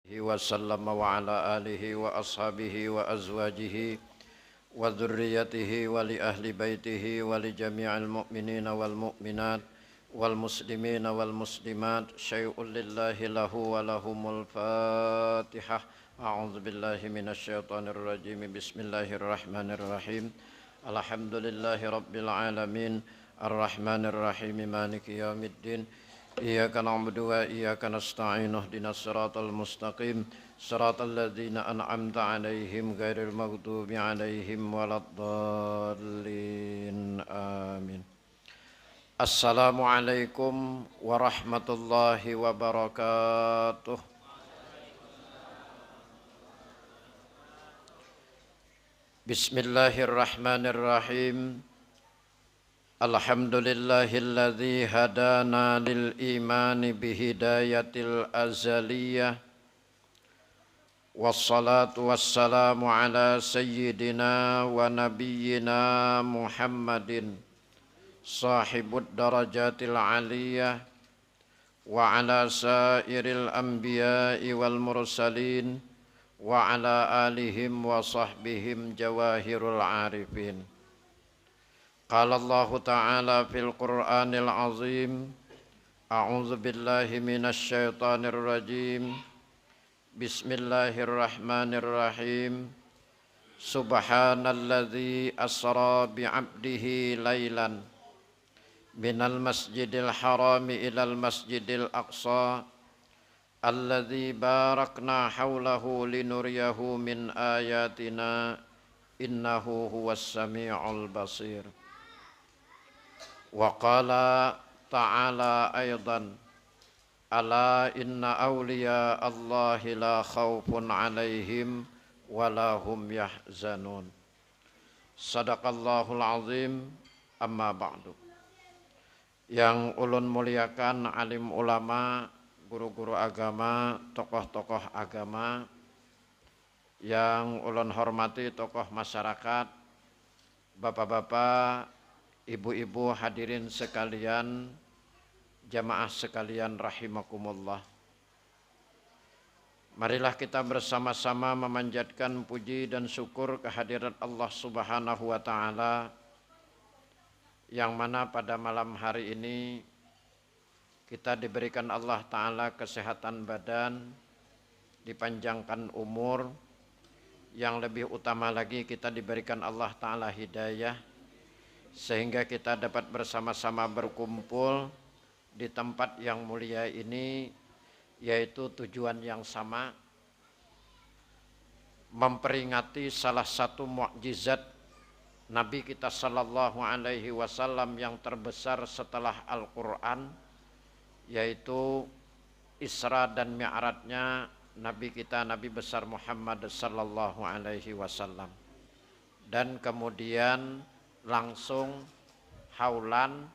وسلم وعلى آله وأصحابه وأزواجه وذريته ولأهل بيته ولجميع المؤمنين والمؤمنات والمسلمين والمسلمات شيء لله له ولهم الفاتحة. أعوذ بالله من الشيطان الرجيم. بسم الله الرحمن الرحيم. الحمد لله رب العالمين الرحمن الرحيم مالك يوم الدين. إياك نعبد وإياك نستعين اهدنا الصراط المستقيم صراط الذين أنعمت عليهم غير المغضوب عليهم ولا الضالين آمين. السلام عليكم ورحمة الله وبركاته. بسم الله الرحمن الرحيم. Alhamdulillahilladzi hadana lil imani bihidayatil azaliyah. Wassalatu wassalamu ala sayyidina wa nabiyyina Muhammadin sahibud darajatil aliyah wa ala sairil anbiya'i wal mursalin wa ala alihim wa sahbihim jawahirul arifin. Qala Allah Ta'ala fil Qur'anil Azim. A'udzu billahi minasy syaithanir rajim. Bismillahirrahmanirrahim. Subhanalladzi asra bi'abdihi lailan minal masjidil harami ilal masjidil aqsa alladzi barakna haulahu linuriyahu min ayatina innahu huwas sami'ul basir. Wa qala ta'ala aidan ala inna awliya Allahi la khawfun alaihim wa la hum yahzanun. Sadaqallahul azim. Amma ba'du. Yang ulun muliakan alim ulama, guru-guru agama, tokoh-tokoh agama, yang ulun hormati tokoh masyarakat, bapak-bapak, ibu-ibu hadirin sekalian, jamaah sekalian rahimakumullah. Marilah kita bersama-sama memanjatkan puji dan syukur kehadirat Allah Subhanahu wa Ta'ala, yang mana pada malam hari ini kita diberikan Allah Ta'ala kesehatan badan, dipanjangkan umur, yang lebih utama lagi kita diberikan Allah Ta'ala hidayah, sehingga kita dapat bersama-sama berkumpul di tempat yang mulia ini, yaitu tujuan yang sama, memperingati salah satu mukjizat Nabi kita sallallahu alaihi wasallam yang terbesar setelah Al-Quran, yaitu Isra dan Mi'rajnya Nabi kita, Nabi besar Muhammad sallallahu alaihi wasallam. Dan kemudian langsung haulan,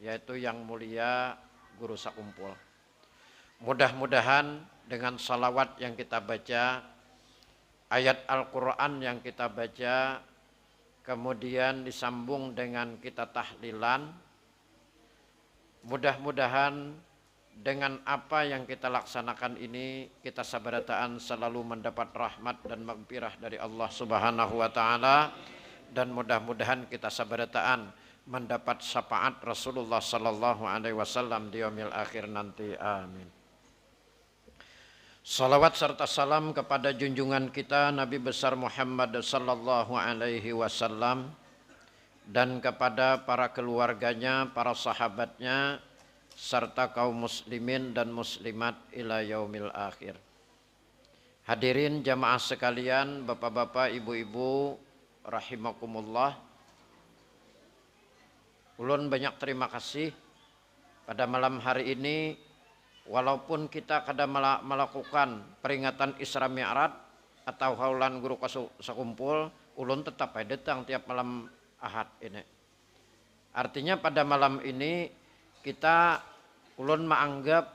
yaitu yang mulia guru sakumpul. Mudah-mudahan dengan salawat yang kita baca, ayat Al-Quran yang kita baca, kemudian disambung dengan kita tahlilan, mudah-mudahan dengan apa yang kita laksanakan ini, kita sabarataan selalu mendapat rahmat dan maghfirah dari Allah Subhanahu wa Ta'ala. Dan mudah-mudahan kita sabarataan mendapat syafaat Rasulullah sallallahu alaihi wasallam di yaumil akhir nanti. Amin. Salawat serta salam kepada junjungan kita Nabi besar Muhammad sallallahu alaihi wasallam, dan kepada para keluarganya, para sahabatnya, serta kaum muslimin dan muslimat ila yaumil akhir. Hadirin jamaah sekalian, bapak-bapak, ibu-ibu rahimakumullah. Ulun banyak terima kasih pada malam hari ini, walaupun kita kadang melakukan peringatan Isra Mi'raj atau haulan guru sakumpul, ulun tetap datang tiap malam Ahad ini. Artinya pada malam ini kita ulun menganggap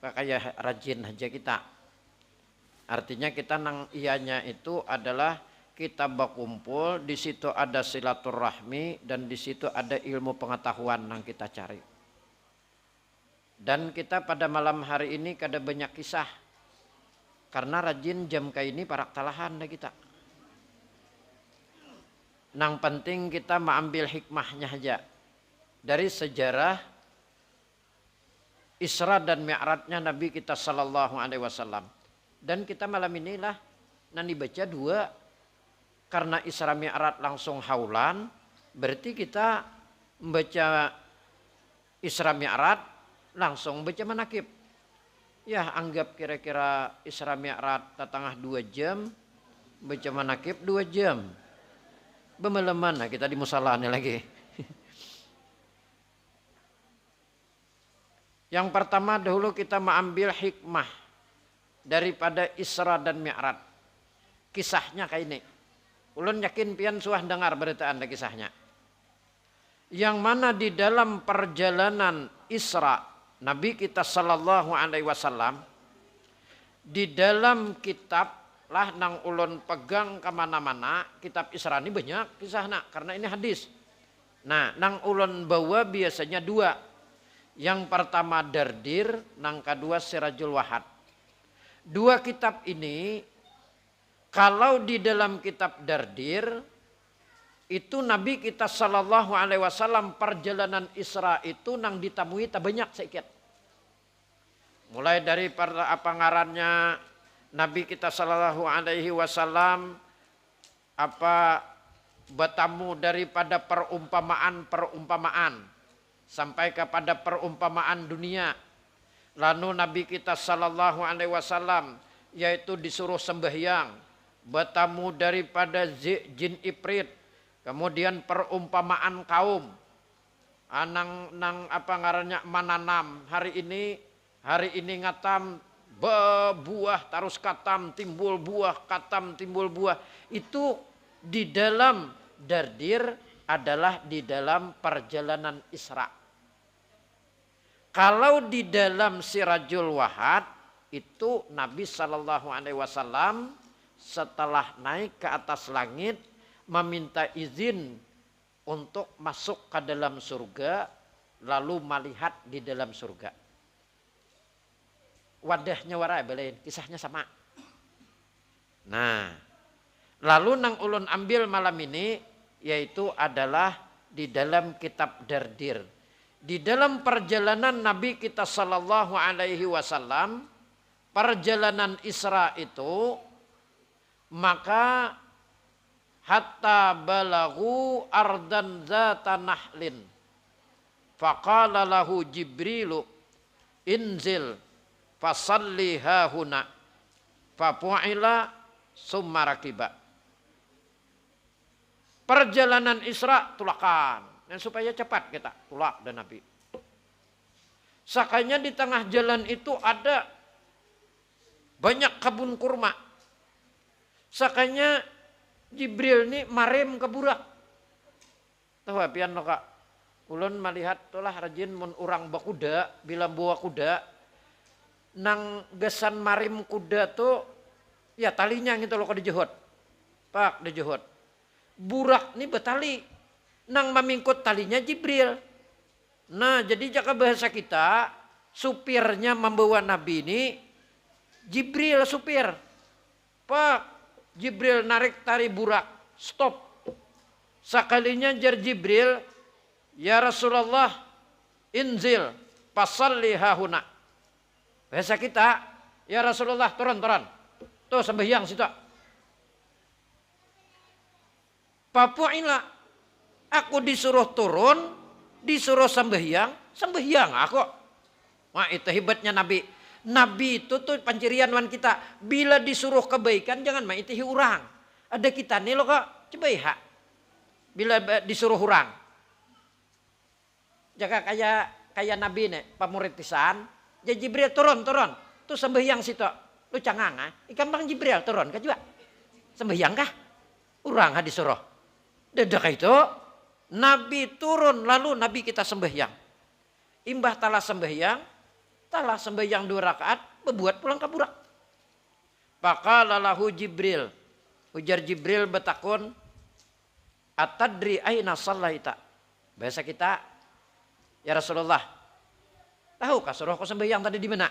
kayak rajin aja kita. Artinya kita nang ianya itu adalah kita berkumpul, di situ ada silaturahmi, dan di situ ada ilmu pengetahuan yang kita cari. Dan kita pada malam hari ini kada banyak kisah, Karena rajin jam kayak ini parak talahan dah kita. Nang penting kita mengambil hikmahnya aja. Dari sejarah Isra dan Mi'rajnya Nabi kita sallallahu alaihi wasallam. Dan kita malam inilah nanti baca dua. Karena Isra Mi'raj langsung haulan, berarti kita membaca Isra Mi'raj langsung baca manakib. Ya anggap kira-kira Isra Mi'raj tatangah 2 jam, baca manakib 2 jam. Bemeleman nah kita di musalahnya lagi. Yang pertama dahulu kita mengambil hikmah daripada Isra dan Mi'raj. Kisahnya kayak ini. Ulun yakin pian suah dengar berita anda kisahnya. Yang mana di dalam perjalanan Isra Nabi kita sallallahu alaihi wasallam di dalam kitab lah nang ulun pegang kemana-mana kitab Isra ini banyak kisahnya karena ini hadis. Nah nang ulun bawa biasanya 2. Yang pertama Dardir, nang kedua Sirajul Wahad. 2 kitab ini kalau di dalam kitab Dardir itu Nabi kita sallallahu alaihi wasallam perjalanan Isra itu nang ditamui tak banyak sedikit. Mulai dari apa ngarannya Nabi kita sallallahu alaihi wasallam apa bertamu daripada perumpamaan sampai kepada perumpamaan dunia. Lalu Nabi kita sallallahu alaihi wasallam yaitu disuruh sembahyang, bertamu daripada jin Ifrit, kemudian perumpamaan kaum. Nang apa ngarannya menanam hari ini ngatam buah terus katam timbul buah katam timbul buah. Itu di dalam Dardir adalah di dalam perjalanan Isra. Kalau di dalam Sirajul Wahad itu Nabi sallallahu alaihi wasallam setelah naik ke atas langit meminta izin untuk masuk ke dalam surga lalu melihat di dalam surga. Wadahnya warai belain, kisahnya sama. Nah, lalu nang ulun ambil malam ini yaitu adalah di dalam kitab Dardir. Di dalam perjalanan Nabi kita sallallahu alaihi wasallam, perjalanan Isra itu maka hatta balagu ardan zata nahlin faqala lahu Jibrilu inzil fasalli hahuna fapu'ila summa rakiba. Perjalanan Isra tulakan dan supaya cepat kita tulak dan Nabi. Sakanya di tengah jalan itu ada banyak kebun kurma. Sakanya Jibril ini marem ke burak. Tahu apian lo kak. Ulun melihat tulah rajin mun urang bakuda bila bawa kuda nang gesan marim kuda tuh ya talinya gitu lo kok dijehot. Pak dijehot. Burak ini betali nang memingkut talinya Jibril. Nah jadi jaka bahasa kita supirnya membawa Nabi ini Jibril supir. Pak Jibril narik tari burak, stop. Sekalinya jar Jibril, ya Rasulullah, inzil, pasalli hahuna. Bahasa kita, ya Rasulullah turun. Tuh sembahyang situ. Papu'ila, aku disuruh turun, disuruh sembahyang aku. Wah itu hebatnya Nabi. Nabi itu tuh pancirian wan kita. Bila disuruh kebaikan jangan maitihi orang. Ada kita nih loh kok. Coba ya. Bila disuruh orang. Jaga kayak Nabi nih. Pamurid pisan. Jadi Jibril turun. Tuh sembahyang situ. Lu cangang ah. Ikan bang Jibril turun kah juga. Sembahyang kah? Orang disuruh. Dadah itu. Nabi turun lalu Nabi kita sembahyang. Imbah talah sembahyang. Talah sembahyang 2 rakaat, berbuat pulang ke burak. Faqala lahu Jibril. Ujar Jibril betakun, atadri aina sallaita. Bahasa kita, ya Rasulullah, tahu kah suruh kau sembahyang tadi di mana?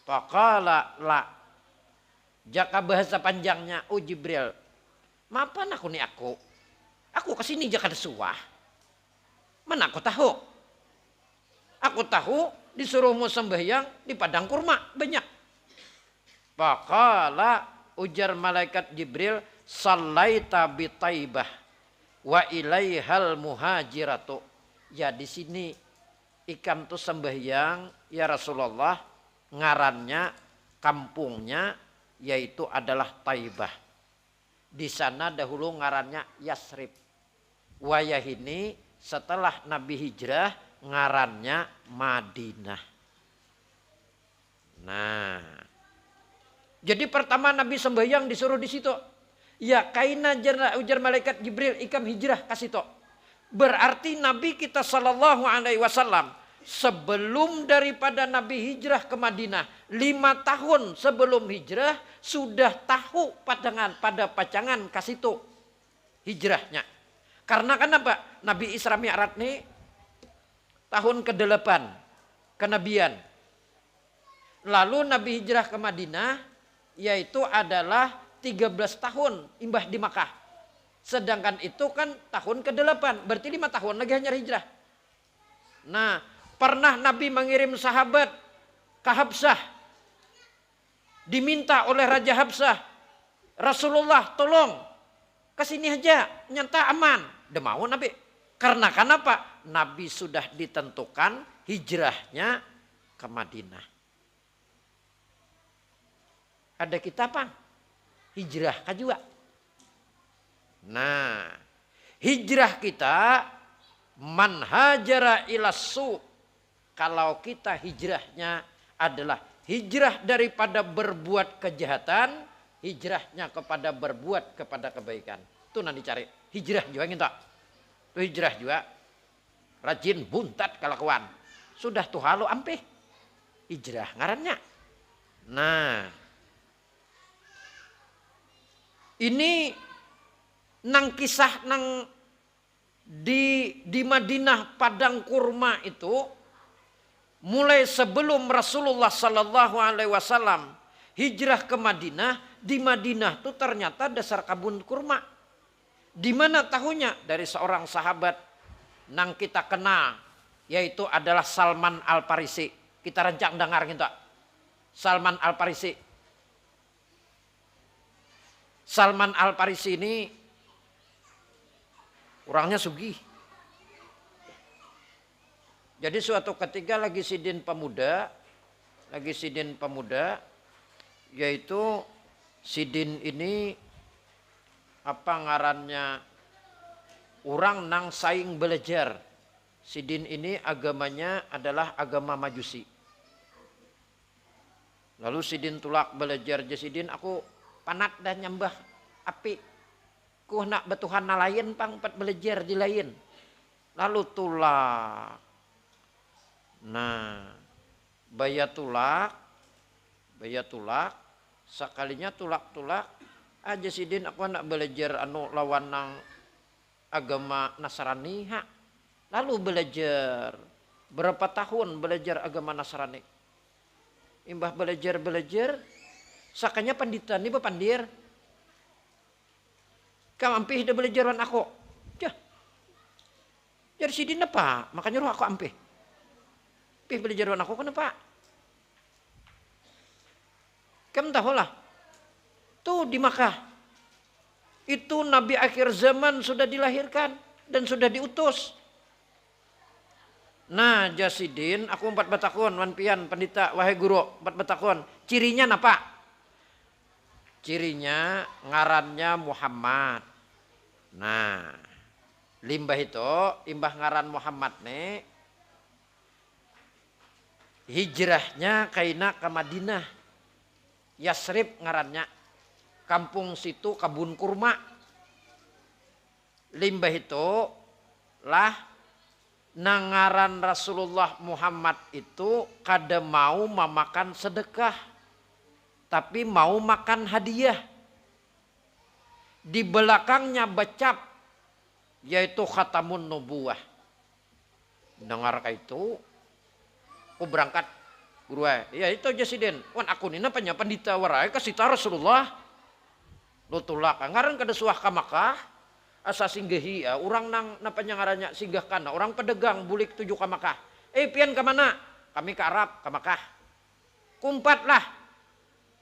Faqala la. Jaka bahasa panjangnya, oh Jibril, mapan aku nih aku. Aku kesini jaka desuah. Mana aku tahu? Aku tahu disuruh mau sembahyang di padang kurma banyak. Faqala ujar malaikat Jibril, sallaita bi Taibah wa ilaihal muhajiratu. Ya di sini ikam tuh sembahyang ya Rasulullah, ngarannya kampungnya yaitu adalah Taibah. Di sana dahulu ngarannya Yasrib. Wayah ini setelah Nabi hijrah ngarannya Madinah. Nah, jadi pertama Nabi sembahyang disuruh di situ. Ya kaina ujar malaikat Jibril ikam hijrah kasih to. Berarti Nabi kita sallallahu alaihi wasallam sebelum daripada Nabi hijrah ke Madinah, 5 tahun sebelum hijrah sudah tahu pada pacangan kasih itu hijrahnya. Karena kenapa? Nabi Isra Mi'raj nih tahun ke-8 kenabian. Lalu Nabi hijrah ke Madinah yaitu adalah 13 tahun imbah di Makkah. Sedangkan itu kan tahun ke-8, berarti 5 tahun lagi hanya hijrah. Nah, pernah Nabi mengirim sahabat ke Habsah. Diminta oleh Raja Habsah, Rasulullah tolong kesini aja, nyata aman. Udah mau Nabi. Karena kenapa? Nabi sudah ditentukan hijrahnya ke Madinah. Ada kita apa? Hijrah kajua. Nah, hijrah kita man hajara ilasu. Kalau kita hijrahnya adalah hijrah daripada berbuat kejahatan, hijrahnya kepada berbuat kepada kebaikan. Itu nanti cari. Hijrah juga gitu. Itu hijrah juga. Rajin buntat kelakuan. Sudah tuh halu ampih. Hijrah ngarannya. Nah. Ini nang kisah nang di Madinah padang kurma itu mulai sebelum Rasulullah Sallallahu Alaihi Wasallam hijrah ke Madinah. Di Madinah tuh ternyata dasar kebun kurma. Di mana tahunya? Dari seorang sahabat nang kita kenal yaitu adalah Salman Al Farisi. Kita rencang dengar gitu. Salman Al Farisi. Salman Al Farisi ini orangnya sugih. Jadi suatu ketika lagi sidin pemuda, yaitu sidin ini apa ngarannya orang nang saing belajar. Sidin ini agamanya adalah agama Majusi. Lalu sidin tulak belajar sidin aku panat dan nyambah api. Ku nak betuhan lain pang pat belajar di lain. Lalu tulak. Nah, bayatulak. Sekalinya tulak aja sidin aku nak belajar anu lawan nang agama Nasrani ha. Lalu belajar berapa tahun belajar agama Nasrani. Imbah belajar sakanya panditan ini pandir. Kamu ampih dah belajaran aku. Jah. Jadi sidin apa? Makanya roh aku ampih. Pih belajaran aku kenapa? Kamu tahu lah. Tuh di Makkah. Itu Nabi akhir zaman sudah dilahirkan dan sudah diutus. Nah, jasidin aku 4 batakon, wan pian pandita wahai guru 4 batakon. Cirinya apa? Cirinya ngarannya Muhammad. Nah, limbah itu, imbah ngaran Muhammad nih, hijrahnya kaina ke Madinah. Yasrib ngarannya. Kampung situ kebun kurma. Limbah itu lah nangaran Rasulullah Muhammad itu kada mau memakan sedekah. Tapi mau makan hadiah. Di belakangnya becap. Yaitu khatamun nubuwah. Dengar itu. Aku berangkat Guru ya itu aja sidin. Wan aku ni napanya pandita warai kasih Rasulullah. Lu tulak ngaran kada suah ka Makkah. Asa singgahi orang nang napanya ngarannya singgah kana orang pedagang bulik tuju ka Makkah. Pian ke mana? Kami ke Arab, ke Makkah. Kumpat lah.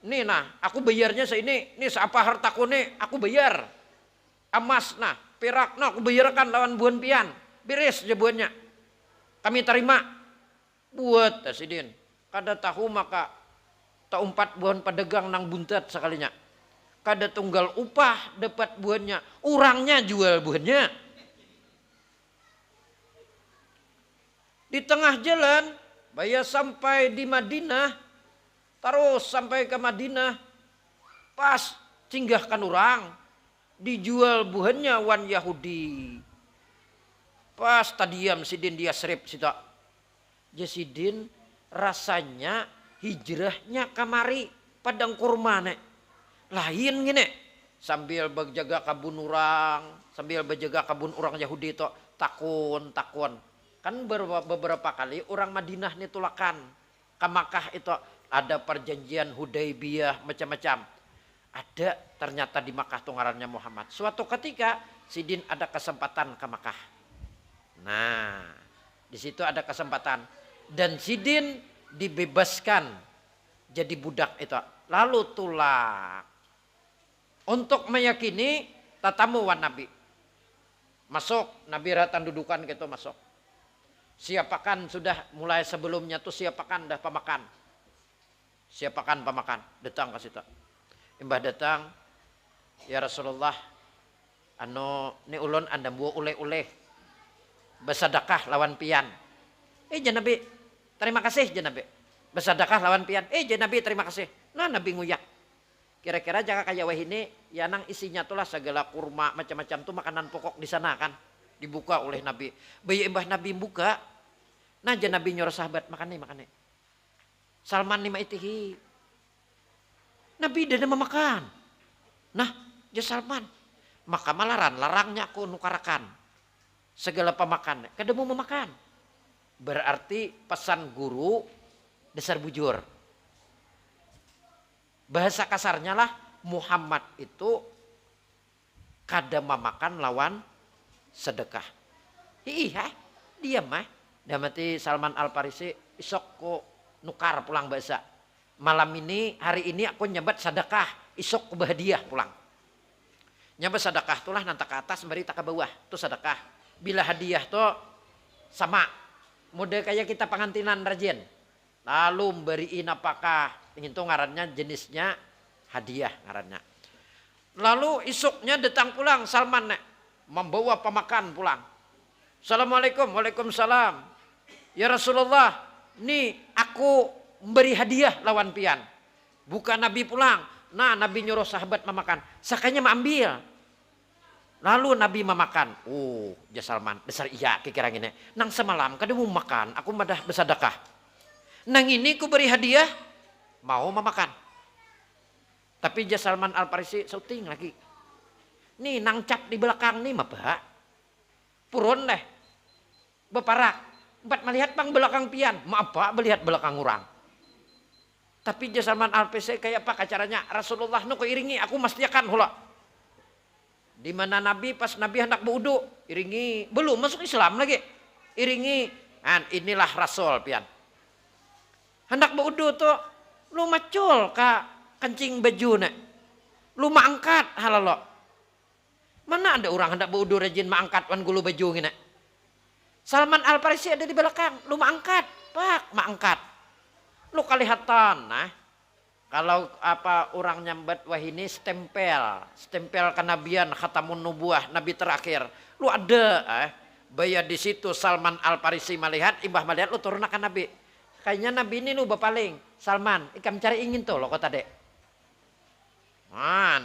Nih nah, aku bayarnya seini. Nih seapa hartaku nih, aku bayar. Emas nah, perak nah, aku bayarkan lawan buan pian. Beres aja buannya. Kami terima. Buat sidin. Kada tahu maka tak umpat buan pedagang nang buntet sekalinya. Kada tunggal upah dapat buannya. Orangnya jual buannya. Di tengah jalan, bayar sampai di Madinah, terus sampai ke Madinah, pas singgahkan orang, dijual buahnya wan Yahudi. Pas tadiam sidin dia serip sita. Jasidin rasanya hijrahnya kamari padang kurma nek. Lain gini. Sambil berjaga kabun orang, sambil berjaga kabun orang Yahudi itu takun. Kan beberapa kali orang Madinah ini tulakan ke Makkah itu ada perjanjian Hudaybiyah macam-macam. Ada ternyata di Makkah tuh ngarannya Muhammad. Suatu ketika sidin ada kesempatan ke Makkah. Nah, di situ ada kesempatan dan sidin dibebaskan jadi budak itu. Lalu tulak untuk meyakini tatamu wan Nabi. Masuk Nabi ratan dudukan gitu masuk. Siapakan sudah mulai sebelumnya tuh siapakan dah pemakan. Siapakan pemakan. Datang ke situ. Imbah datang. Ya Rasulullah. Ni ulun anda buah uleh-uleh. Bersedekah lawan pian. Nabi. Terima kasih Nabi. Bersedekah lawan pian. Nabi terima kasih. Nah Nabi nguyak. Kira-kira jaga kayak wah ini. Ya nang isinya tuh lah segala kurma macam-macam tuh makanan pokok di sana kan. Dibuka oleh Nabi. Bayi Mbah Nabi buka. Nah Nabi nyuruh sahabat makan nih. Salman lima itihi. Nabi dia memakan. Nah Salman. Maka larangnya aku nukarakan. Segala pemakan. Kada mau memakan. Berarti pesan guru dasar bujur. Bahasa kasarnya lah Muhammad itu kada memakan lawan sedekah. Iya, diam mah. Damati Salman Al Farisi isok ko nukar pulang bahasa. Malam ini, hari ini aku nyebat sedekah, isok ku bahadiah pulang. Nyebat sedekah tulah nanti ke atas, beri tak ke bawah, itu sedekah. Bila hadiah tuh sama, model kayak kita pengantinan rajin. Lalu beriin apakah, itu ngarannya jenisnya hadiah ngarannya. Lalu isuknya datang pulang Salman membawa pemakan pulang. Assalamualaikum, waalaikumsalam. Ya Rasulullah, nih aku beri hadiah lawan pian. Bukan Nabi pulang. Nah Nabi nyuruh sahabat memakan. Sakanya mengambil. Lalu Nabi memakan. Salman, besar iya kira gini. Nang semalam kada mau makan, aku madah bersedekah. Nang ini ku beri hadiah, mau memakan. Tapi Salman Al Farisi syuting lagi. Nih nang cap di belakang nih mah purun deh. Beparak. Empat melihat bang belakang pian. Maaf pak melihat belakang orang. Tapi Salman Al Farisi kayak apa caranya. Rasulullah nu iringi aku mesti akan hula. Di mana Nabi pas Nabi hendak berwudu. Iringi. Belum masuk Islam lagi. Iringi. Inilah Rasul pian. Hendak berwudu tuh. Lu macul ka kencing baju nek. Lu maangkat halalo. Mana ada orang hendak berwudu rajin maangkat wan gulu baju gini. Salman Al Farisi ada di belakang. Lu maangkat. Pak maangkat. Lu kalihatan nah. Kalau apa orang nyambat wah ini stempel kenabian khatamun nubuah nabi terakhir. Lu ada bayar di situ Salman Al Farisi melihat imbah melihat lu turunakan nabi. Kayaknya nabi ini lu bapaling Salman ikam cari ingin tuh lo kota dek.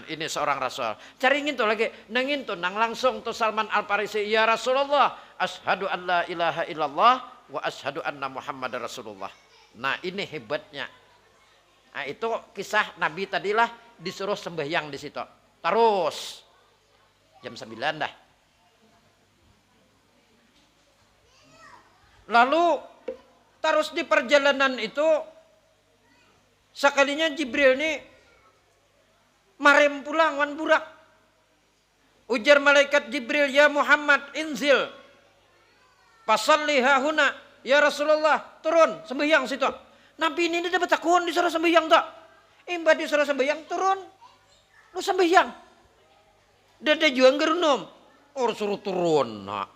Ini seorang rasul. Cari ingin tuh lagi. Nangin tuh nang langsung tuh Salman Al Farisi. Ya Rasulullah. Ashadu an la ilaha illallah. Wa ashadu anna Muhammad Rasulullah. Nah ini hebatnya. Nah itu kisah Nabi tadilah disuruh sembahyang di situ. Terus. Jam 9 dah. Lalu terus di perjalanan itu Sekalinya Jibril ini marem pulang wan burak. Ujar malaikat Jibril, ya Muhammad inzil. Pasalli hahuna. Ya Rasulullah, turun sembahyang situ. Nabi ini dapat takun disuruh sembahyang tak? Imbah disuruh sembahyang turun. Lu sembahyang. Dada juang gerunum. Orang suruh turun nak.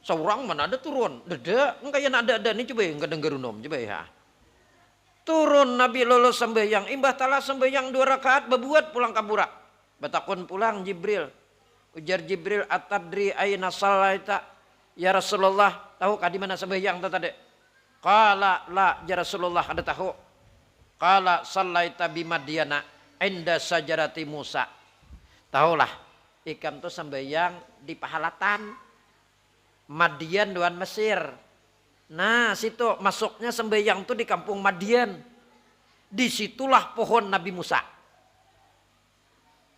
Seorang mana ada turun. Dada, enggak ada nih coba enggak denger gerunum coba ya. Turun Nabi lolos sembahyang. Imbah talah sembahyang 2 rakaat bebuat pulang kabura. Batakun pulang Jibril. Ujar Jibril, atadri aina salaita? Ya Rasulullah, tahukah di mana sembahyang tadi? Qala la ya Rasulullah, ada tahu. Qala sallaita bi Madyana inda sajarati Musa. Tahulah, ikam tuh sembahyang di Pahalatan Madian duan Mesir. Nah, situ masuknya sembahyang tuh di kampung Madian. Disitulah pohon Nabi Musa.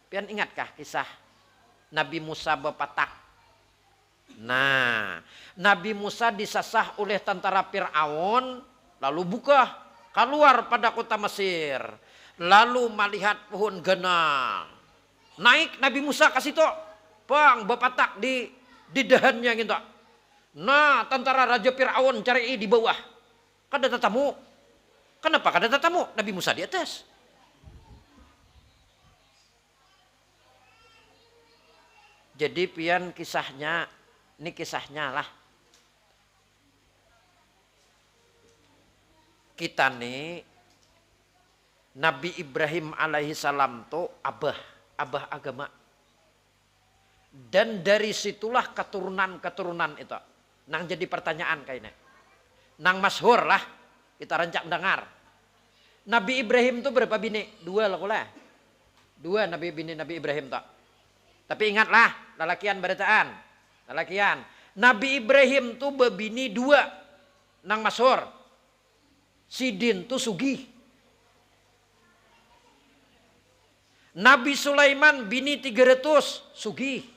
Pian ingatkah kisah Nabi Musa bepatak? Nah, Nabi Musa disasah oleh tentara Fir'aun, lalu buka keluar pada kota Mesir, lalu melihat pohon gana. Naik Nabi Musa ke situ, bang bepatak di dahannya gitu. Nah, tentara Raja Fir'aun cari di bawah. Kada tatamu. Kenapa kada tatamu? Nabi Musa di atas. Jadi pian kisahnya, ini kisahnya lah. Kita nih Nabi Ibrahim alaihi salam tuh abah agama. Dan dari situlah keturunan itu. Nang jadi pertanyaan kayaknya. Nang masyhur lah kita rancak dengar. Nabi Ibrahim tuh berapa bini? 2 lah. 2 bini Nabi Ibrahim tuh. Tapi ingatlah, lalakian beritaan. Lalakian. Nabi Ibrahim tuh bebini 2. Nang masyhur. Sidin tuh sugih. Nabi Sulaiman bini 300 sugih.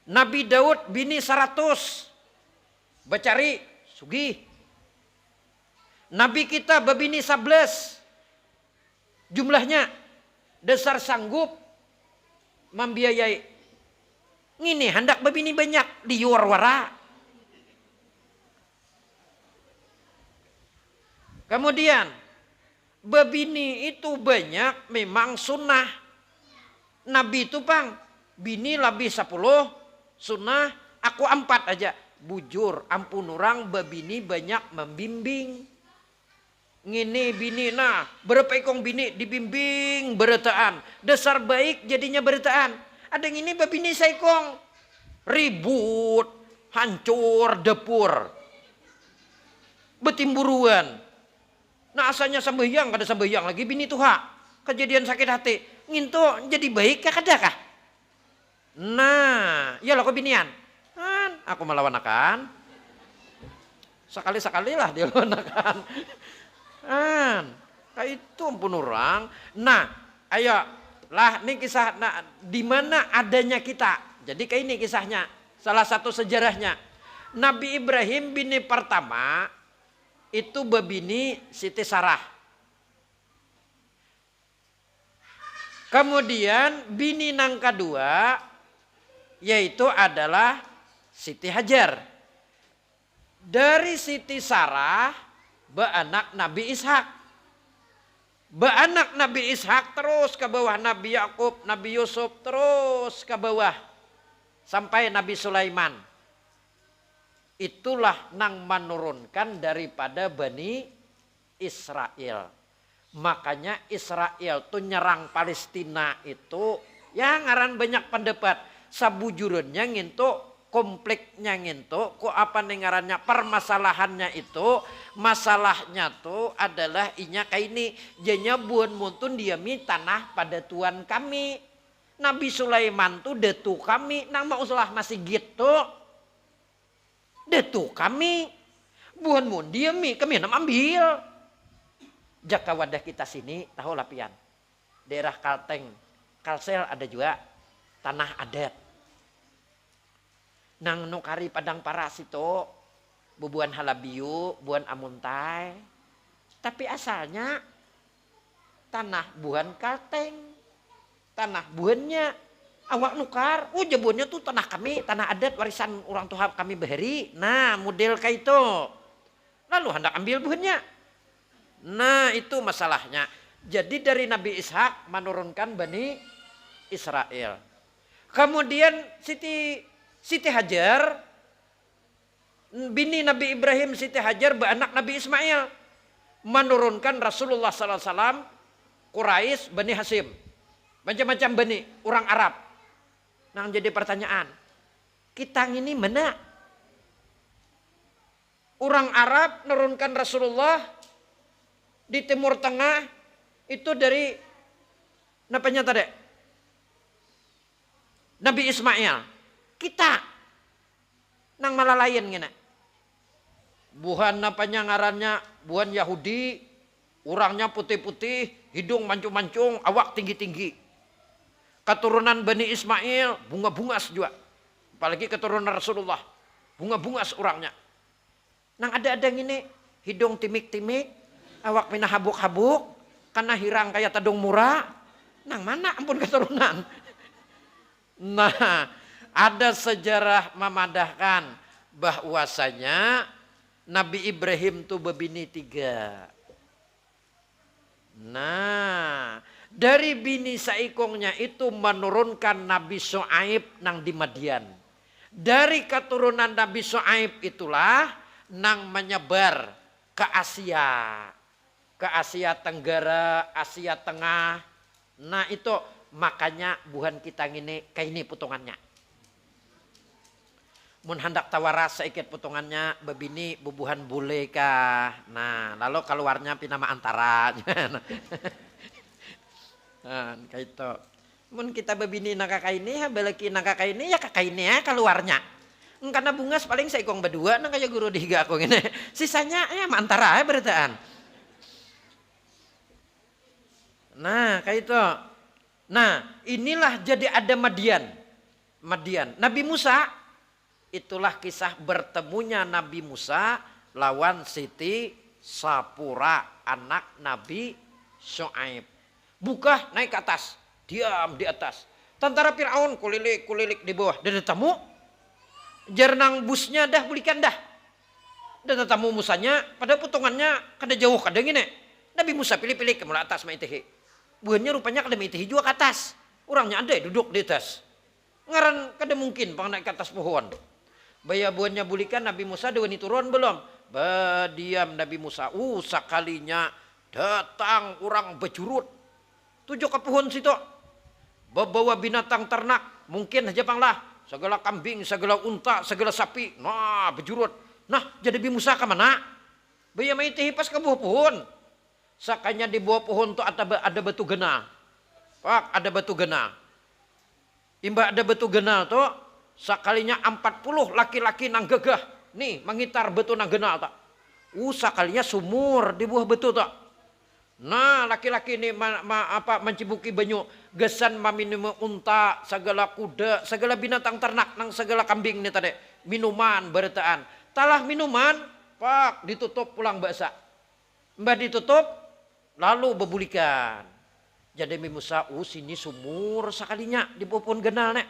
Nabi Daud bini 100 bacari sugih. Nabi kita bebini 11 jumlahnya dasar sanggup membiayai. Ngini hendak bebini banyak liur wara. Kemudian bebini itu banyak memang sunnah. Nabi itu pang bini lebih 10 sunnah, aku 4 aja. Bujur, ampun orang bebini banyak membimbing. Ngini bini, nah berapa ekong bini dibimbing beretaan. Dasar baik jadinya beretaan. Ada yang ini bebini seekong. Ribut, hancur, dapur. Betimburuan. Nah asalnya sembahyang, kada sembahyang lagi bini tuh hak. Kejadian sakit hati. Nginto jadi baik kah kada kah? Nah, ya lo kebinian. Kan, aku melawan akan. Sekali-sekali lah dia lawan akan. Kan, kayak itu ampun orang. Nah, ayo lah ini kisah. Nah, di mana adanya kita. Jadi kayak ini kisahnya. Salah satu sejarahnya. Nabi Ibrahim bini pertama itu bebini Siti Sarah. Kemudian bini nang kedua yaitu adalah Siti Hajar. Dari Siti Sarah beanak Nabi Ishak. Beanak Nabi Ishak terus ke bawah Nabi Yakub, Nabi Yusuf terus ke bawah sampai Nabi Sulaiman. Itulah nang menurunkan daripada Bani Israel. Makanya Israel tuh nyerang Palestina itu ya ngaran banyak pendapat. Sabujurunnya ngintuk, konfliknya ngintuk, kok apa nengarannya permasalahannya itu, masalahnya tuh adalah inya kayak ini, janya buan muntun diami tanah pada Tuhan kami. Nabi Sulaiman tuh detu kami, nang mau usulah masih gitu. Detu kami, buan mun diami, kami nam ambil. Jaka wadah kita sini, tahu lapian. Daerah Kalteng, Kalsel ada juga, tanah adat. Nang nukari Padang Paras itu bubuan halabiu, buan amuntai. Tapi asalnya tanah buhan Kalteng. Tanah buhannya awak nukar. Oh jebunnya tuh tanah kami, tanah adat warisan orang tua kami bahari. Nah model kayak itu. Lalu hendak ambil buhannya. Nah itu masalahnya. Jadi dari Nabi Ishak menurunkan Bani Israel. Kemudian Siti Hajar, bini Nabi Ibrahim, Siti Hajar beranak Nabi Ismail, menurunkan Rasulullah SAW, Quraisy, Bani Hasyim, macam-macam bani, orang Arab. Nah jadi pertanyaan, kita ini mana? Orang Arab menurunkan Rasulullah di Timur Tengah itu dari napanya tadi? Nabi Ismail. Kita nang malah lain gini. Buhan napanya ngarannya buhan Yahudi, orangnya putih-putih, hidung mancung-mancung, awak tinggi-tinggi. Keturunan Bani Ismail bunga-bungas juga. Apalagi keturunan Rasulullah, bunga-bungas orangnya. Nang ada gini, hidung timik-timik, awak minah habuk-habuk, karena hirang kayak tadung murah. Nang mana ampun keturunan. Nah, ada sejarah memadahkan bahwasanya Nabi Ibrahim tuh bebini 3. Nah, dari bini saikongnya itu menurunkan Nabi Syuaib nang di Madian. Dari keturunan Nabi Syuaib itulah nang menyebar ke Asia. Ke Asia Tenggara, Asia Tengah. Nah itu makanya buhan kita ini kayak ini potongannya. Mun hendak tawaras sedikit potongannya bebini bubuhan boleh kah. Nah lalu keluarnya pinama antara. Nah kayak itu. Mun kita bebini nak kakak ini, belaki nak kakak ini ya kakak ini ya keluarnya. Karena bungas paling seikong berdua, nang kayak guru dihiga aku ini. Sisanya ya antara ya beritaan. Nah kayak itu. Nah inilah jadi ada Madian. Nabi Musa, itulah kisah bertemunya Nabi Musa lawan Siti Sapura anak Nabi Syuaib. Buka naik ke atas, diam di atas. Tentara Fir'aun kulilik di bawah. Dan tamu, jernang busnya dah bulikan dah. Dan tamu Musanya pada potongannya kada jauh kada gini. Nabi Musa pilih-pilih ke mulai atas maitihi. Buahnya rupanya kada maitihi juga ke atas. Orangnya ada duduk di atas. Ngaran kada mungkin pang naik ke atas pohon. Baya buahnya bulikan Nabi Musa dewani turun belum? Badiam Nabi Musa. Sekalinya datang orang bejurut. Tujuh ke pohon situ. Bawa binatang ternak. Mungkin aja panglah. Segala kambing, segala unta, segala sapi. Nah bejurut. Nah jadi Nabi Musa ke mana? Baya maitihi pas ke bawah pohon. Sakanya di bawah pohon tuh ada batu gena. Pak ada batu gena. Imba ada batu gena tuh. Sakalinya 40 laki-laki nang gegah. Nih mengitar batu nang gena tak. Sakalinya sumur di bawah batu tak. Nah laki-laki ini mencibuki banyu. Gesan meminum unta, segala kuda, segala binatang ternak, nang segala kambing nih tadi. Minuman beretaan. Talah minuman, pak ditutup pulang baksa. Mbak ditutup, lalu bebulikan. Jadi Nabi Musa, sini sumur sekalinya di bawah pohon genal nek.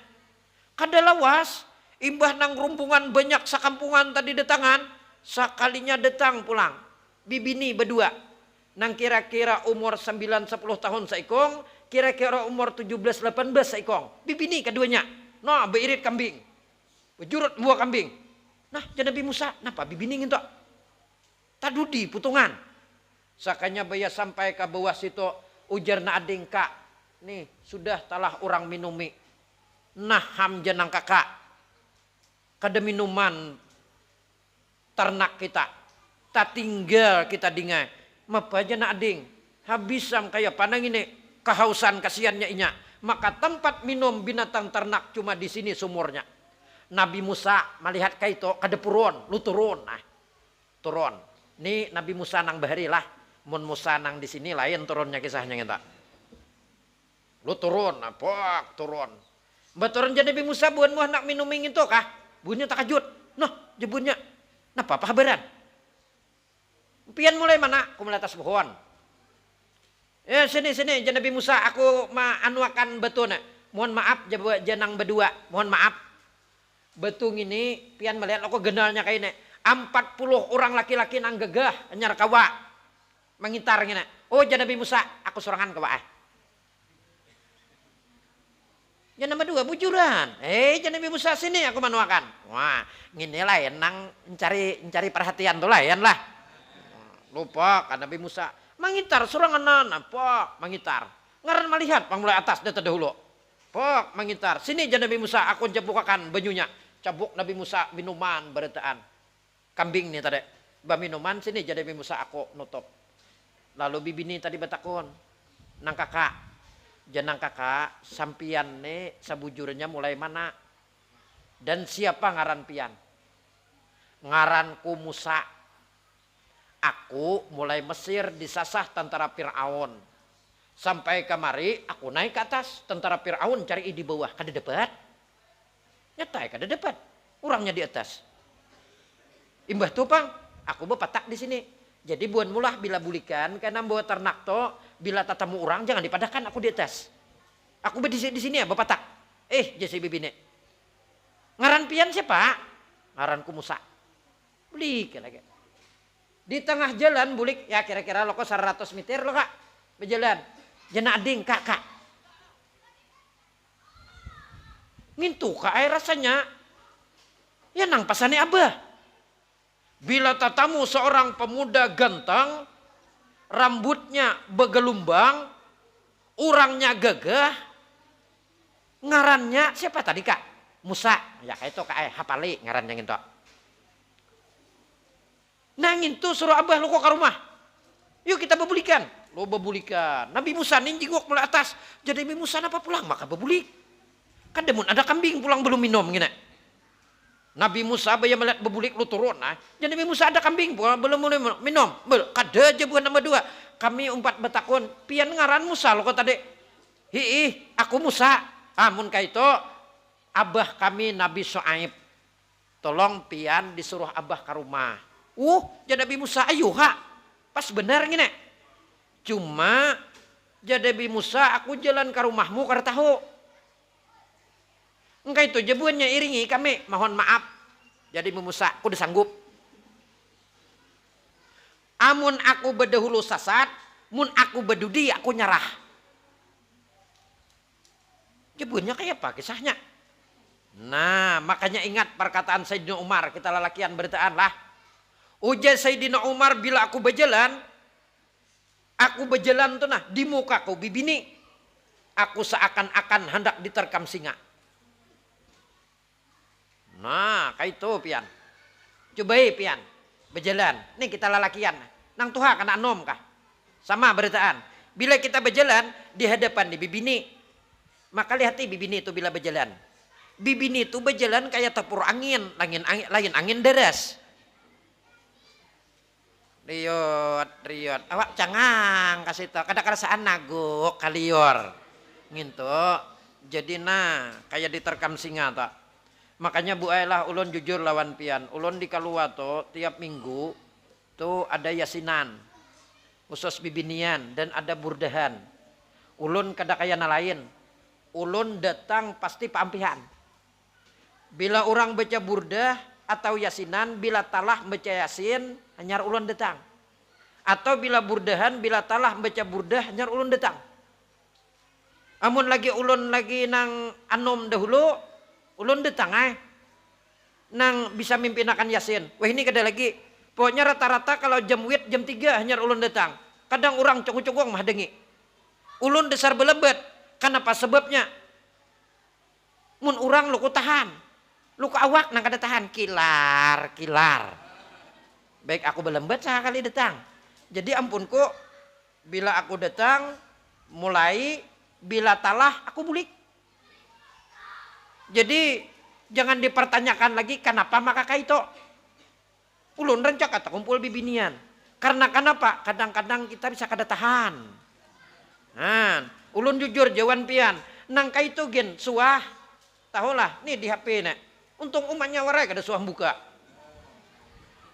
Kada lawas, imbah nang rumpungan banyak sakampungan tadi datangan, sekalinya datang pulang. Bibini berdua. Nang kira-kira umur 9-10 tahun saikong, kira-kira umur 17-18 saikong. Bibini keduanya. Nah, beirit kambing. Bejurut buah kambing. Nah, jadi Nabi Musa, napa bibini ngintok? Tadudi putungan. Sakanya baya sampai ke bawah situ ujar na ading kak. Nih, sudah talah orang minumi. Nah, ham jenang kakak. Kada minuman ternak kita. Tak tinggal kita dingai. Mapa aja nak ading. Habis sam kayak panang ini. Kehausan kasihannya inya. Maka tempat minum binatang ternak cuma di sini sumurnya. Nabi Musa melihat kaito kada purun. Lu turun. Nah, turun. Ini Nabi Musa nang bahari lah. Mun Musa nang di sini lain turunnya kisahnya kita. Lu turun. Nah, pok turun. Mbak turun jadi Nabi Musa buan muah nak minum itu kah? Bunyi tak kajut. Noh, jebunnya. Napa apa kabaran? Pian mulai mana? Aku mulai atas pohon. Ya sini jangan Nabi Musa aku anuakan betul nak. Mohon maaf janang berdua. Mohon maaf. Betung ini pian melihat aku genalnya kayak ini. 40 orang laki-laki nang gegah nyar kawa. Mengitar ngene. Oh jangan Nabi Musa aku sorangan kawa. Yang nomor 2 bujuran. Jangan Nabi Musa sini aku manuakan. Wah ngini lah nang mencari perhatian tuh lah lah. Lupa kan Nabi Musa. Mangitar surangan apa mangitar ngaran melihat pang mulai atas data dahulu pok mangitar sini jangan Nabi Musa aku cabukakan banyunya cabuk Nabi Musa minuman berataan kambing nih tadi minuman sini jangan Nabi Musa aku nutup lalu bibini tadi batakon nang kakak janang kakak sampian nih sabujurnya mulai mana dan siapa ngaran pian ngaranku Musa. Aku mulai Mesir disasah tentara Fir'aun. Sampai kemari aku naik ke atas. Tentara Fir'aun cari di bawah. Kada dapat. Nyatai kada dapat. Orangnya di atas. Imbah tuh pang. Aku bepatak di sini. Jadi buan mulah bila bulikan. Karena bawa ternak to. Bila tatamu orang jangan dipadakan aku di atas. Aku di sini ya bepatak. Jasi bibine. Ngaran pian siapa? Ngaranku Musa. Beli lagi. Di tengah jalan bulik ya kira-kira lo kok 100 meter lo kak berjalan jana ading kakak ngintu kak air rasanya ya nang pasane abah bila tatamu seorang pemuda ganteng rambutnya begelumbang orangnya gagah ngarannya siapa tadi kak Musa ya kayak itu kak hafali ngarannya gitu. Nangin tuh suruh abah lo kok ke rumah. Yuk kita bebulikan. Lo bebulikan. Nabi Musa ninjingok mulai atas. Jadi Nabi Musa apa pulang? Maka bebulik. Kan demun ada kambing pulang belum minum gini. Nabi Musa bayar melihat bebulik lu turun. Nah. Jadi Nabi Musa ada kambing pulang belum minum. Kada aja bukan nomor 2. Kami 4 betakun. Pian ngaran Musa lo kok tadi. Aku Musa. Amun kaito abah kami Nabi Shu'aib. Tolong pian disuruh abah ke rumah. Jadi Nabi Musa ayuha. Pas benar gini. Cuma jadi Nabi Musa aku jalan ke rumahmu karena tahu. Engkau itu jebuannya iringi kami. Mohon maaf. Jadi Nabi Musa aku udah sanggup. Amun aku berdahulu sasat. Mun aku berdudi aku nyerah. Jebuannya kayak apa kisahnya? Nah makanya ingat perkataan Sayyidina Umar. Kita lalakian beritaan lah. Ujar Sayyidina Umar bila aku berjalan tuh nah di muka kau bibini aku seakan-akan hendak diterkam singa. Nah kayak itu pian. Coba pian berjalan. Nih kita lalakian. Nang tuha kena anom kah? Sama beritaan. Bila kita berjalan di hadapan di bibini. Maka lihati bibini itu bila berjalan. Bibini itu berjalan kayak tepur angin. Lain angin deras. Riot. Awak cangang kasih tau. Kadang kerasaan naguk kalior. Ngintu. Jadi kayak diterkam singa tak. Makanya bu lah ulun jujur lawan pian. Ulun di Kalua tuh tiap minggu tuh ada yasinan. Khusus bibinian dan ada burdahan. Ulun kada kaya lain. Ulun datang pasti paampihan. Bila orang baca burdah atau yasinan bila talah baca yasin hanyar ulun datang. Atau bila burdahan bila talah baca burdah hanyar ulun datang. Amun lagi ulun lagi nang anom dahulu ulun datang nang bisa mimpinakan yasin. Wah ini kada lagi. Pokoknya rata-rata kalau jam wit jam 3 hanyar ulun datang. Kadang orang congong-congong mah dengi. Ulun dasar belebet. Kenapa sebabnya? Mun orang lu tahan. Luka awak nang kada tahan kilar. Baik aku belembet sekali datang. Jadi ampunku bila aku datang mulai bila talah aku bulik. Jadi jangan dipertanyakan lagi kenapa maka kaito. Ulun rencak kata kumpul bibinian. Karena kenapa? Kadang-kadang kita bisa kada tahan. Ulun jujur jawan pian. Nang kaito gen suah. Tahulah nih di HP nek. Untung umatnya warai kada suah buka.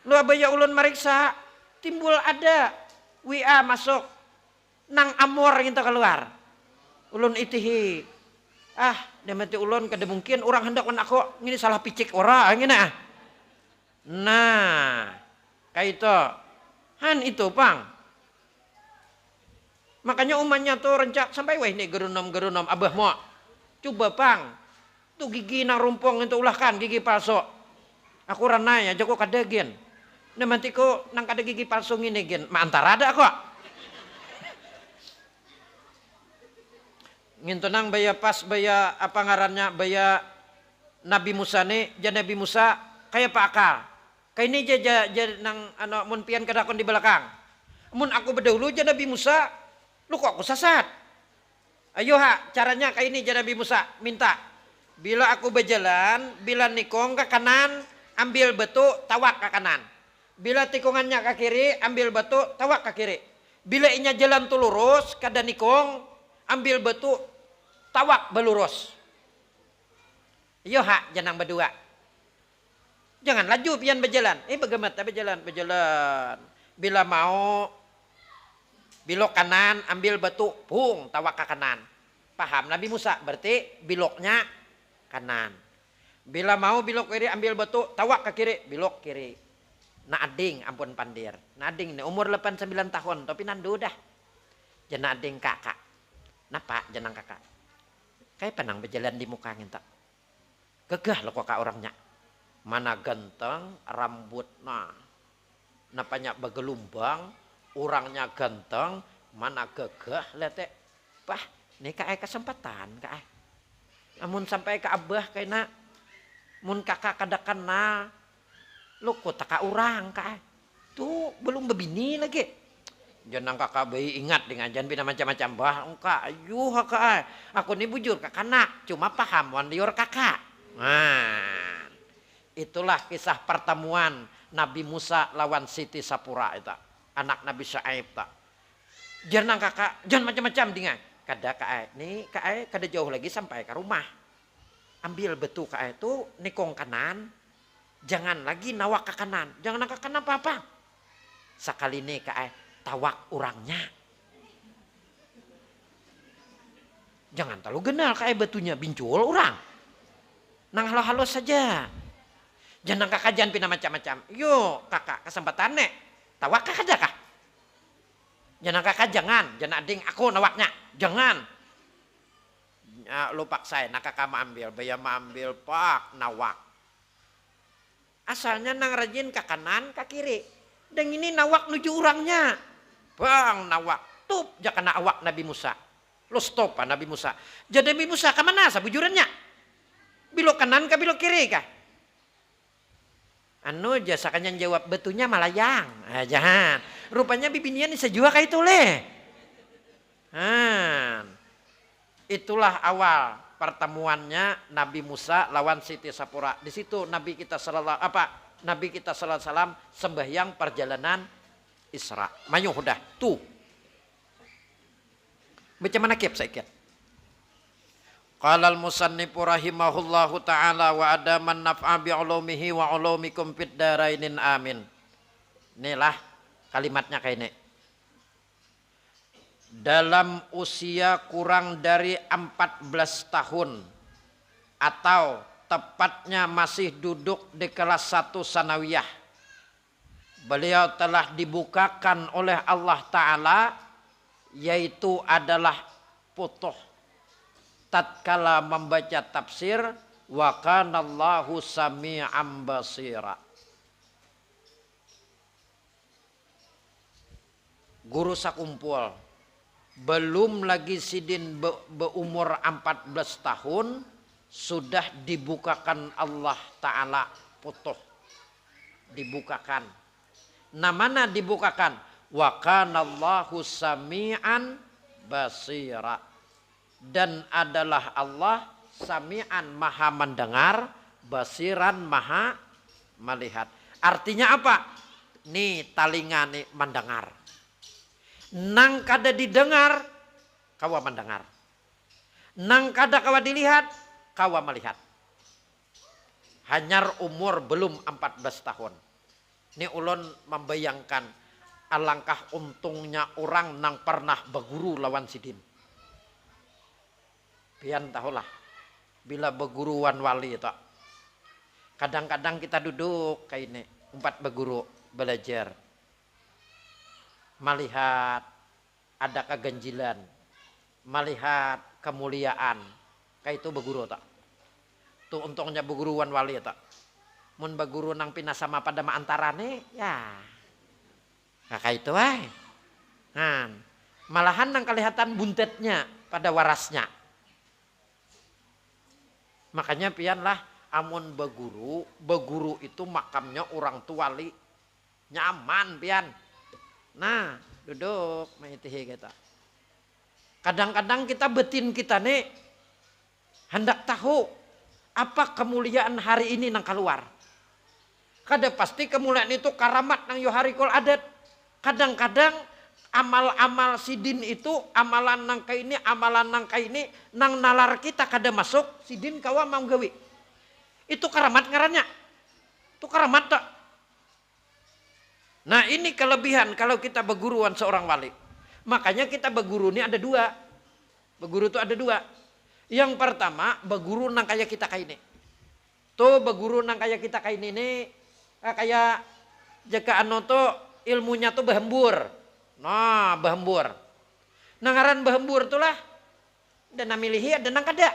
Lu abaya ulun meriksa. timbul ada WA masuk nang amor gitu keluar. Ulun itihi. Demati ulun kada mungkin orang hendak aku ngini salah picik ora ngini ah. Nah, kayak itu. Han itu, Pang. Makanya umatnya tuh rencak sampai weh nih gerunom abah mau. Coba, Pang. Tuh gigi nang rumpong itu ulah kan gigi palsu. Aku ranai aja kok kada gen. Nah nanti kok nang kada gigi palsu ngini gen. Ma antara ada kok. Ngintunang baya pas baya apa ngarannya baya Nabi Musa nih, jadi Nabi Musa kayak pak akal. Kayak ini aja nang mun pian kedakon di belakang. Mun aku berdahulu jadi Nabi Musa, lu kok aku sasat. Ayo caranya kayak ini jadi Nabi Musa, minta. Bila aku berjalan, bila nikong ke kanan, ambil batu, tawak ke kanan. Bila tikungannya ke kiri, ambil batu, tawak ke kiri. Bila inya jalan tu lurus, kada nikong, ambil batu, tawak belurus. Yo jangan berdua. Jangan laju pian berjalan. Bagaimana berjalan. Bila mau bilok kanan, ambil batu, pung, tawak ke kanan. Paham Nabi Musa? Berarti biloknya kanan. Bila mau bilok kiri, ambil batu, tawak ke kiri, bilok kiri. Na ading, ampun pandir. Na ading nih umur 89 tahun, tapi nandu dah. Jana ading kakak. Napa jenang kakak? Kayak penang berjalan di muka ngintak. Gegah lo kakak orangnya. Mana ganteng, rambutnya. Napanya begelumbang, orangnya ganteng, mana gegah lihat Pah, ini kayak kesempatan kak. Namun sampai ke abah kayaknya mun kakak kada kenal. Lo kok tak orang kak. Tuh belum bebini lagi. Jangan kakak bayi ingat dengan jangan bina macam-macam bah engkak ayuh kakak. Aku ini bujur kakak nak cuma paham wan liur kakak. Nah, itulah kisah pertemuan Nabi Musa lawan Siti Sapura itu. Anak Nabi Syuaib tak. Jangan kakak, jangan macam-macam dengan. Kada kak, nih kak kada jauh lagi sampai ke rumah. Ambil betul kak itu nikong kanan. Jangan lagi nawak ke kanan. Jangan ke kanan apa-apa. Sekali nih kak tawak orangnya. Jangan terlalu genal kayak batunya bincul orang. Nang halo-halo saja. Jangan kakak jangan pina macam-macam. Yuk kakak kesempatan nek. Tawak kakak ada kah? Jangan kakak jangan ading aku nawaknya. Jangan. Ya, lu paksa nak kakak ambil. Baya ambil pak nawak. Asalnya nang rajin ke kanan ke kiri. Dan ini nawak nuju orangnya. Bang nawak. Tup jangan awak Nabi Musa. Lo stop Nabi Musa. Jadi Nabi Musa ke mana sabujurannya? Bilok kanan ke bilok kiri kah? Anu jasa kan yang jawab betunya malayang. Jangan. Rupanya bibinian sejua kayak itu leh. Itulah awal pertemuannya Nabi Musa lawan Siti Sapura. Di situ Nabi kita sallallahu alaihi wasallam sembahyang perjalanan Isra. Mayuh udah tuh. Macam mana kep saya kira? Qala al-musannifu rahimahullahu ta'ala wa adaman naf'a bi'ulumihi wa ulumikum fid darainin amin. Inilah kalimatnya kayak ini. Dalam usia kurang dari 14 tahun atau tepatnya masih duduk di kelas 1 sanawiyah. Beliau telah dibukakan oleh Allah Ta'ala yaitu adalah putuh tatkala membaca tafsir wa kanallahu sami'an basira. Guru sakumpul belum lagi sidin berumur 14 tahun sudah dibukakan Allah Ta'ala putuh. Dibukakan. Nah mana dibukakan? Wa kanallahu sami'an basira. Dan adalah Allah sami'an maha mendengar, basiran maha melihat. Artinya apa? Nih talinga nih mendengar. Nang kada didengar, kawa mendengar. Nang kada kawa dilihat, kawa melihat. Hanyar umur belum 14 tahun. Ini ulun membayangkan alangkah untungnya orang nang pernah berguru lawan sidin. Pian tahulah bila berguruan wali itu. Kadang-kadang kita duduk kayak ini, empat berguru belajar. Melihat ada keganjilan, melihat kemuliaan, kayak itu berguru tak. Tuh untungnya berguruan wali tak. Mun berguru nang pina sama pada ma antarane, ya. Nah, kayak itu malahan nang kelihatan buntetnya pada warasnya. Makanya pian lah amun beguru itu makamnya orang tua wali nyaman pian. Nah, duduk maitihi kita. Kadang-kadang kita betin kita nih hendak tahu apa kemuliaan hari ini nang keluar. Kada pasti kemuliaan itu karamat nang yo hari kol adat. Kadang-kadang amal-amal sidin itu amalan nang kayak ini, amalan nang kayak ini nang nalar kita kada masuk sidin kawa mau gawi. Itu karamat ngarannya. Itu karamat tak. Nah ini kelebihan kalau kita berguruan seorang wali. Makanya kita berguru ini ada dua. Berguru itu ada dua. Yang pertama berguru nang kayak kita kayak ini. Tuh berguru nang kayak kita kayak ini. Kayak jaka anoto ilmunya tuh bahembur. Nah bahembur. Nangaran bahembur itulah. Dan milihi ada nang kada.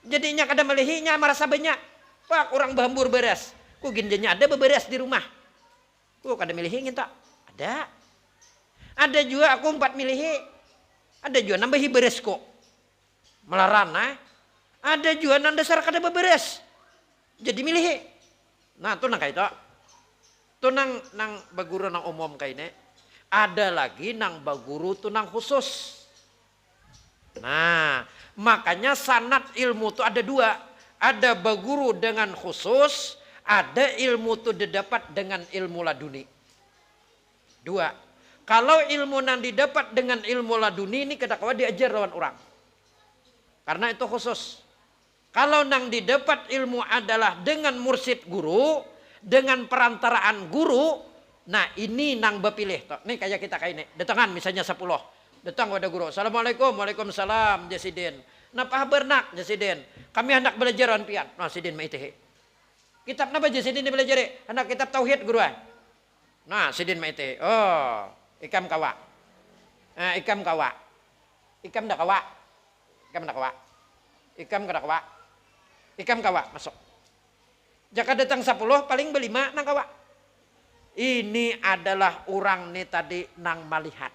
Jadinya kada melihinya merasa banyak. Pak orang bahembur beres. Ku ginjanya ada beberes di rumah. Ku kada milihi tak? Ada. Ada juga aku 4 milihi. Ada juga nambahi beres kok. Melarana. Ada juga nang dasar kada beberes. Jadi milihi. Nah tuh nang kayak itu. Tuh nang baguru nang umum kayak ini. Ada lagi nang baguru tuh nang khusus. Nah makanya sanad ilmu tuh ada dua. Ada baguru dengan khusus. Ada ilmu tuh didapat dengan ilmu laduni. Dua. Kalau ilmu nang didapat dengan ilmu laduni ini kada kawa diajar lawan orang. Karena itu khusus. Kalau nang didapat ilmu adalah dengan mursid guru, dengan perantaraan guru, nah ini nang bepilih. Nih kayak kita kayak ini. Datangan misalnya 10. Datang wadah guru. Assalamualaikum, waalaikumsalam, jasidin. Napa bernak jasidin? Kami hendak belajar pian. Nah sidin maitihi. Kitab napa jasidin belajar? Hendak kitab tauhid guru. Nah sidin maitihi. Oh, ikam kawa. Ikam kawa. Ikam dak kawa. Ikam dak kawa. Ikam kada kawa. Ikam kawa masuk. Jaka datang 10 paling berlima nang kawa. Ini adalah orang nih tadi nang melihat.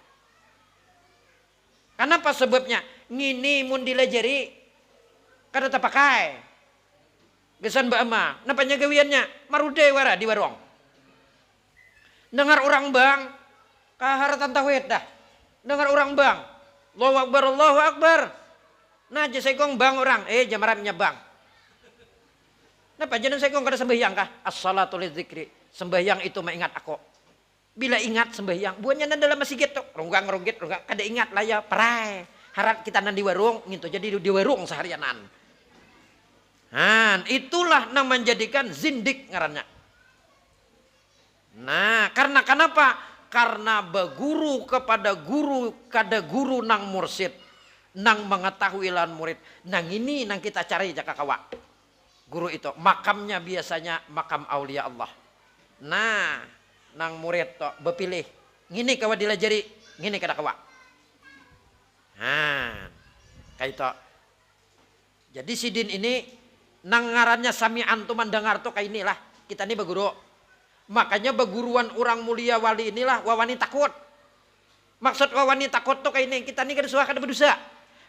Kenapa sebabnya? Ngini mun dilajari kada tapakai. Gesan Mbak Emma, napanya gawiannya? Marude wara di warung. Dengar orang bang, kaharatan tauhid dah. Dengar orang bang, Allahu Akbar, Allahu Akbar. Nah jasekong bang orang, jamaramnya bang. Napa jangan sekong kada sembahyang kah? As-salatu lidzikri. Sembahyang itu mengingat aku. Bila ingat sembahyang, buahnya nan dalam masjid tuh, ronggang kada ingat lah ya, perai. Harap kita nan di warung, gitu jadi di warung seharianan. Nah, itulah nang menjadikan zindik ngarannya. Nah, karena kenapa? Karena berguru kepada guru, kada guru nang mursid, nang mengetahui lan murid. Nang ini nang kita cari jaka kawa. Guru itu makamnya biasanya makam aulia Allah. Nah, nang murid to bepilih. Ngini kawa dilajari, ngini kada kawa. Nah, kayak itu. Jadi sidin ini nang ngarannya sami'an tu mendengar tu kayak inilah. Kita ini berguru. Makanya berguruan orang mulia wali inilah wawani takut. Maksud wawani takut tu kayak ini, kita ini kada suah kada berdosa.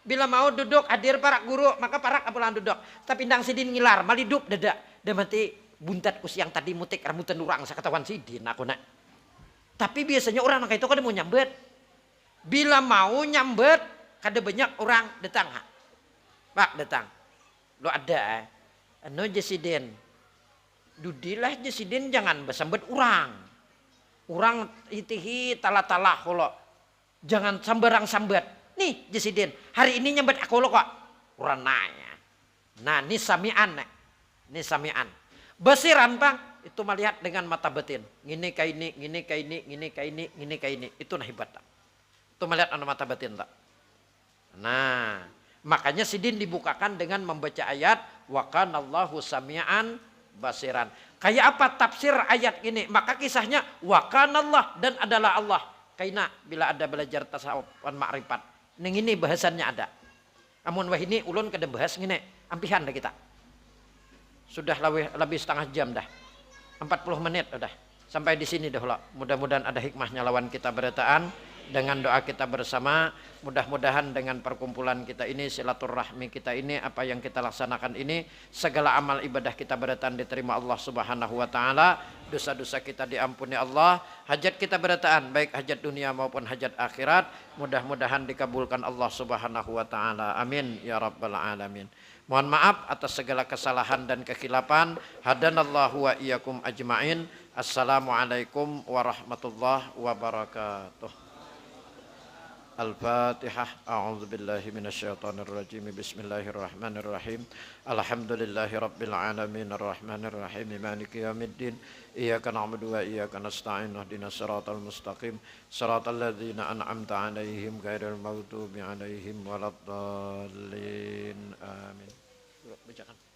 Bila mau duduk hadir para guru, maka parak apalan duduk. Tapi ndang sidin ngilar, malidup dadak. Dan mati buntatku siang tadi mutik rambutan urang sakatawan sidin aku nak. Tapi biasanya orang kayak itu kada mau nyambet. Bila mau nyambet, kada banyak orang datang. Pak datang. Lo ada anu jasidin. Dudilah jasidin jangan besambet orang. Orang itihi talah-talah kolo. Jangan sambarang-sambat. Nih jasidin, hari ini nyambet aku lo kok. Orang nanya. Nah, ini sami'an. Ini sami'an. Basiran bang. itu melihat dengan mata batin. Ngini kayak ini, ngini kayak ini, ngini kayak ini, ngini kayak ini. Itu nah hebat tak? Itu melihat dengan mata batin tak? Nah, makanya sidin dibukakan dengan membaca ayat wa kanallahu sami'an basiran. Kayak apa tafsir ayat ini? Maka kisahnya wa kanallah dan adalah Allah. Kaina bila ada belajar tasawuf wan ma'rifat. Ning ini bahasannya ada. Amun wah ini ulun kada bahas ngene, ampihan dah kita. Sudah lebih setengah jam dah. 40 menit udah. Sampai di sini dah. Mudah-mudahan ada hikmahnya lawan kita berataan. Dengan doa kita bersama, mudah-mudahan dengan perkumpulan kita ini, silaturahmi kita ini, apa yang kita laksanakan ini, segala amal ibadah kita berataan diterima Allah Subhanahu wa taala, dosa-dosa kita diampuni Allah, hajat kita berataan baik hajat dunia maupun hajat akhirat, mudah-mudahan dikabulkan Allah Subhanahu wa taala. Amin ya rabbal alamin. Mohon maaf atas segala kesalahan dan kekhilafan. Hadanallahu wa iyyakum ajmain. Assalamualaikum warahmatullahi wabarakatuh. Al-Fatihah. A'udzu billahi minasyaitonir rajim. Bismillahirrahmanirrahim. Alhamdulillahi rabbil alamin arrahmanir rahim maliki yaumiddin. Iyyaka na'budu wa iyyaka nasta'in. Ihdinas siratal mustaqim. Siratal ladzina an'amta 'alaihim ghairil maghdubi 'alaihim waladdallin. Amin. Bacakan.